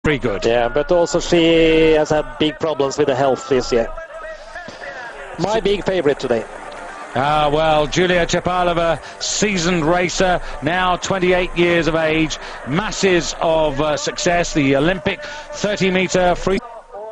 Pretty good. Yeah, but also she has had big problems with the health this year. My big favorite today. Well, Julia Chepalova, seasoned racer, now 28 years of age, masses of success, the Olympic 30-meter free.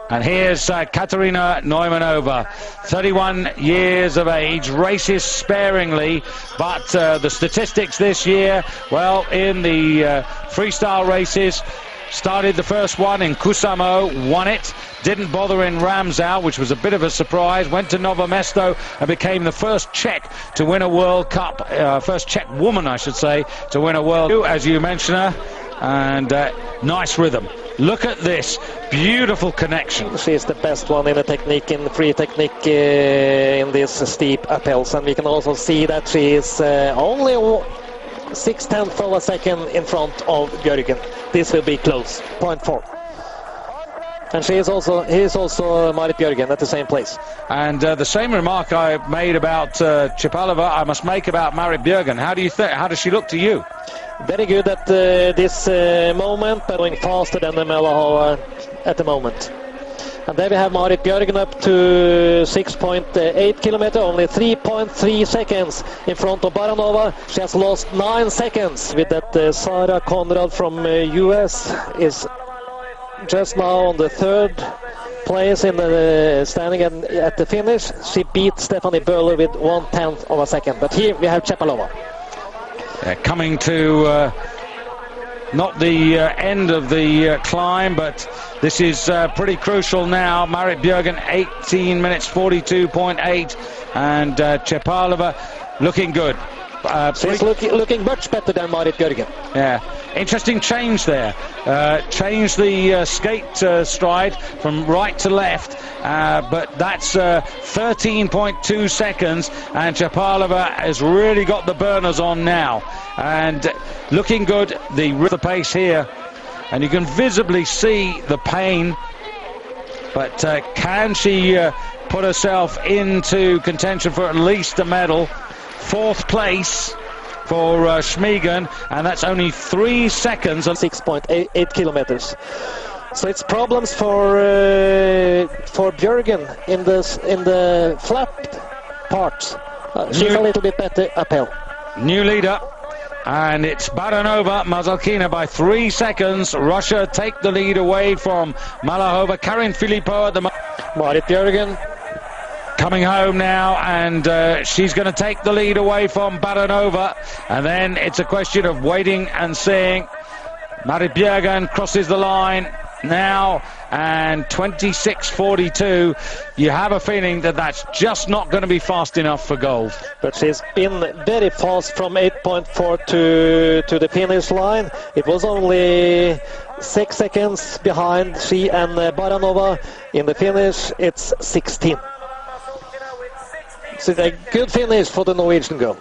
And here's Katerina Nойманова, 31 years of age, races sparingly, but the statistics this year, well, in the freestyle races, started the first one in Kusamo, won it, didn't bother in Ramsau, which was a bit of a surprise, went to Novo Mesto and became the first Czech to win a World Cup, first Czech woman, I should say, to win a World Cup, as you mentioned her, and nice rhythm. Look at this, beautiful connection. She's the best one in the technique, in free technique, in these steep uphills, and we can also see that she is only 0.6 of a second in front of Björgen. This will be close, 0.4. And he is also Marit Björgen at the same place. And the same remark I made about Chepalova, I must make about Marit Björgen. How do you think? How does she look to you? Very good at this moment, but going faster than the Malahova at the moment. And there we have Marit Björgen up to 6.8 kilometers, only 3.3 seconds in front of Baranova. She has lost 9 seconds with that Sarah Conrad from US is just now on the 3rd place in the standing, and at the finish she beat Stephanie Böhler with 1/10 of a second. But here we have Chepalova. Coming to not the end of the climb, but this is pretty crucial now. Marit Björgen 18 minutes 42.8, and Chepalova looking good. She's looking much better than Marit Björgen. Yeah, interesting change there. Change the skate stride from right to left, but that's 13.2 seconds, and Chepalova has really got the burners on now, and looking good. The pace here, and you can visibly see the pain, but can she put herself into contention for at least a medal? 4th place for Schmigun, and that's only 3 seconds. 6.8 kilometers. So it's problems for Björgen in the flat parts. She's a little bit better uphill. New leader, and it's Baranova Mazalkina by 3 seconds. Russia take the lead away from Malahova. Karin Filippo at the Marit Björgen coming home now, and she's going to take the lead away from Baranova, and then it's a question of waiting and seeing. Marit Björgen crosses the line now, and 26.42. You have a feeling that that's just not going to be fast enough for gold. But she's been very fast from 8.4 to the finish line. It was only 6 seconds behind she and Baranova. In the finish, it's 16. So a good finish for the Norwegian girl.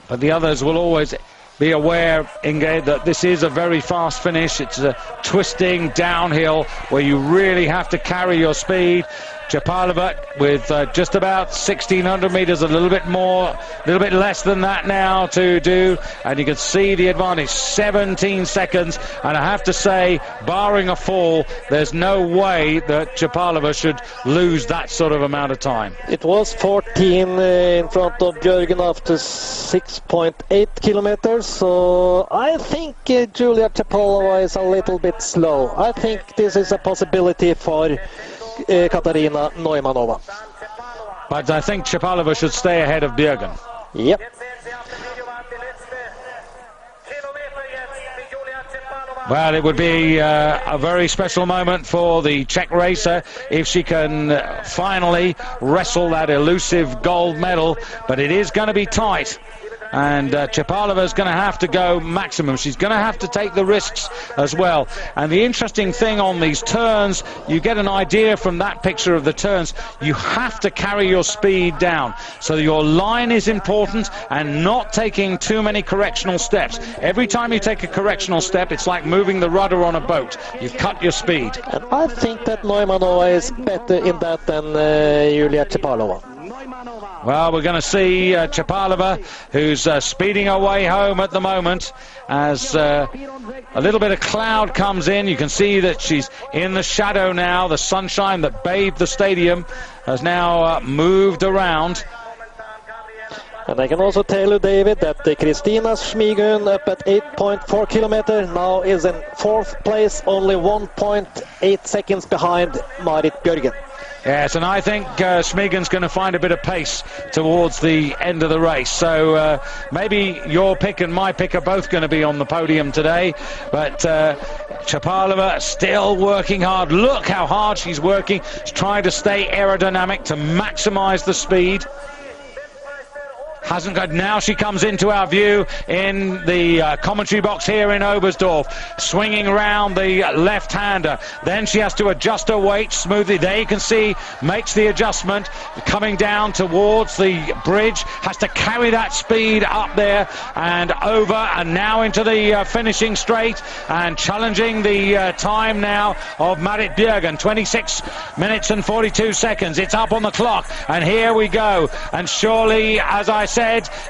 But the others will always be aware, Inge, that this is a very fast finish. It's a twisting downhill where you really have to carry your speed. Chepalova with just about 1,600 meters, a little bit more, a little bit less than that now to do, and you can see the advantage, 17 seconds, and I have to say, barring a fall, there's no way that Chepalova should lose that sort of amount of time. It was 14 in front of Björgen after 6.8 kilometers, so I think Julia Chepalova is a little bit slow. I think this is a possibility for Katarina Nойманова. But I think Chepalova should stay ahead of Björgen. Yep. Well, it would be a very special moment for the Czech racer if she can finally wrestle that elusive gold medal, but it is going to be tight. And Chepalova is going to have to go maximum. She's going to have to take the risks as well. And the interesting thing on these turns, you get an idea from that picture of the turns, you have to carry your speed down. So your line is important, and not taking too many correctional steps. Every time you take a correctional step, it's like moving the rudder on a boat. You cut your speed. And I think that Nойманова is better in that than Julia Chepalova. Well, we're going to see Chepalova, who's speeding her way home at the moment, as a little bit of cloud comes in. You can see that she's in the shadow now. The sunshine that bathed the stadium has now moved around. And I can also tell you, David, that Kristina's Schmigun up at 8.4 kilometers now is in 4th place, only 1.8 seconds behind Marit Björgen. Yes, and I think Schmigun's going to find a bit of pace towards the end of the race. So maybe your pick and my pick are both going to be on the podium today. But Chepalova still working hard. Look how hard she's working. She's trying to stay aerodynamic to maximise the speed. Hasn't got. Now she comes into our view in the commentary box here in Oberstdorf, swinging around the left-hander. Then she has to adjust her weight smoothly. There you can see, makes the adjustment, coming down towards the bridge, has to carry that speed up there and over, and now into the finishing straight, and challenging the time now of Marit Björgen, 26 minutes and 42 seconds. It's up on the clock, and here we go. And surely, as I said,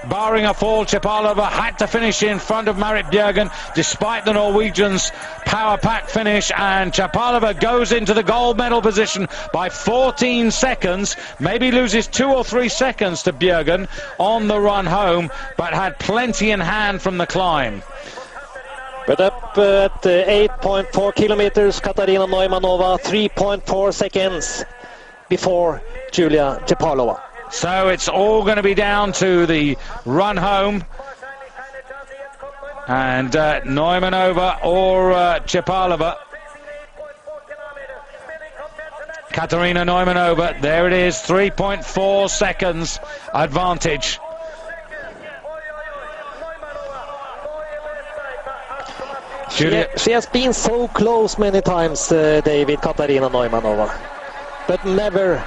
barring a fall, Chepalova had to finish in front of Marit Björgen despite the Norwegians' power pack finish, and Chepalova goes into the gold medal position by 14 seconds, maybe loses 2 or 3 seconds to Björgen on the run home, but had plenty in hand from the climb. But up at 8.4 kilometers, Katarina Nойманова 3.4 seconds before Julia Chepalova. So it's all going to be down to the run home, and Nойманова or Chepalova. Katarina Nойманова, there it is, 3.4 seconds advantage. She has been so close many times, David, Katarina Nойманова, but never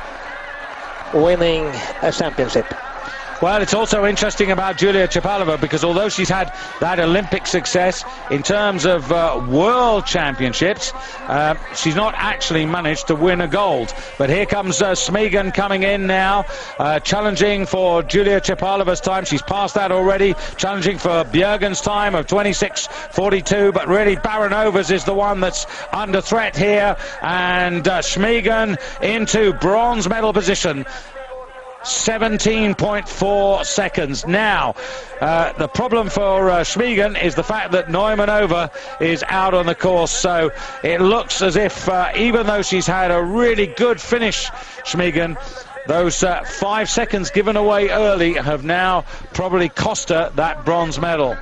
winning a championship. Well, it's also interesting about Julia Chepalova, because although she's had that Olympic success in terms of world championships, she's not actually managed to win a gold. But here comes Schmigun coming in now, challenging for Julia Chepalova's time. She's passed that already, challenging for Björgen's time of 26.42, but really Baranova's is the one that's under threat here, and Schmigun into bronze medal position. 17.4 seconds. Now, the problem for Schmigun is the fact that Nойманова is out on the course, so it looks as if, even though she's had a really good finish, Schmigun, those 5 seconds given away early have now probably cost her that bronze medal.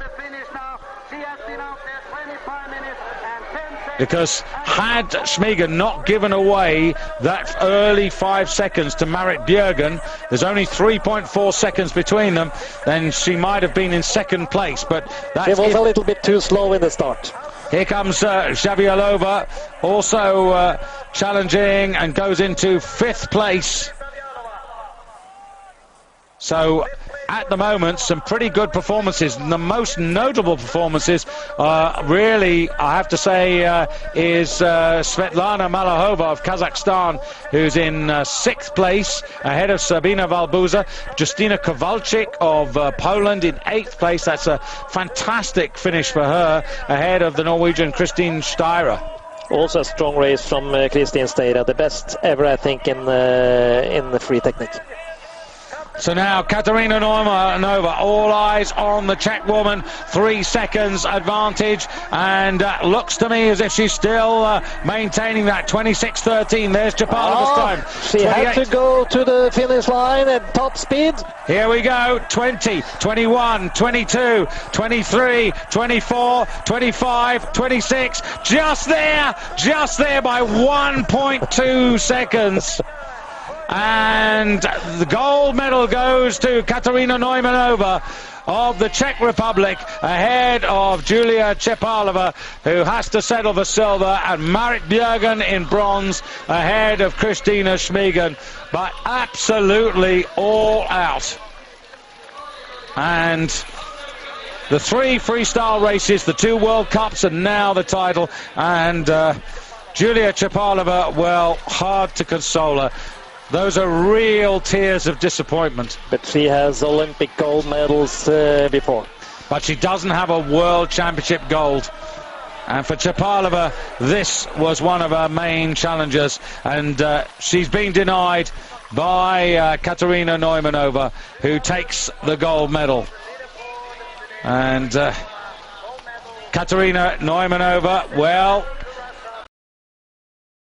Because had Schmigun not given away that early 5 seconds to Marit Björgen, there's only 3.4 seconds between them, then she might have been in second place. But she was a little bit too slow in the start. Here comes Zavьялова, also challenging, and goes into 5th place. So at the moment, some pretty good performances. And the most notable performances, really, I have to say, is Svettlana Malahova of Kazakhstan, who's in 6th place, ahead of Sabina Vальбуза. Justina Kowalczyk of Poland in 8th place. That's a fantastic finish for her, ahead of the Norwegian Kристin Steyra. Also a strong race from Kристin Steyra, the best ever, I think, in the free technique. So now Katarina Nойманова, all eyes on the Czech woman, 3 seconds advantage, and looks to me as if she's still maintaining that 26.13. There's Chepalova's time. She had to go to the finish line at top speed. Here we go, 20, 21, 22, 23, 24, 25, 26, just there by 1.2 seconds. And the gold medal goes to Katarina Nойманова of the Czech Republic, ahead of Julia Chepalova, who has to settle for silver, and Marit Björgen in bronze, ahead of Kristina Schmigun. But absolutely all out. And the 3 freestyle races, the 2 World Cups, and now the title. And Julia Chepalova, well, hard to console her. Those are real tears of disappointment. But she has Olympic gold medals before. But she doesn't have a World Championship gold. And for Chepalova, this was one of her main challenges. And she's been denied by Katerina Nойманова, who takes the gold medal. And Katerina Nойманова, well,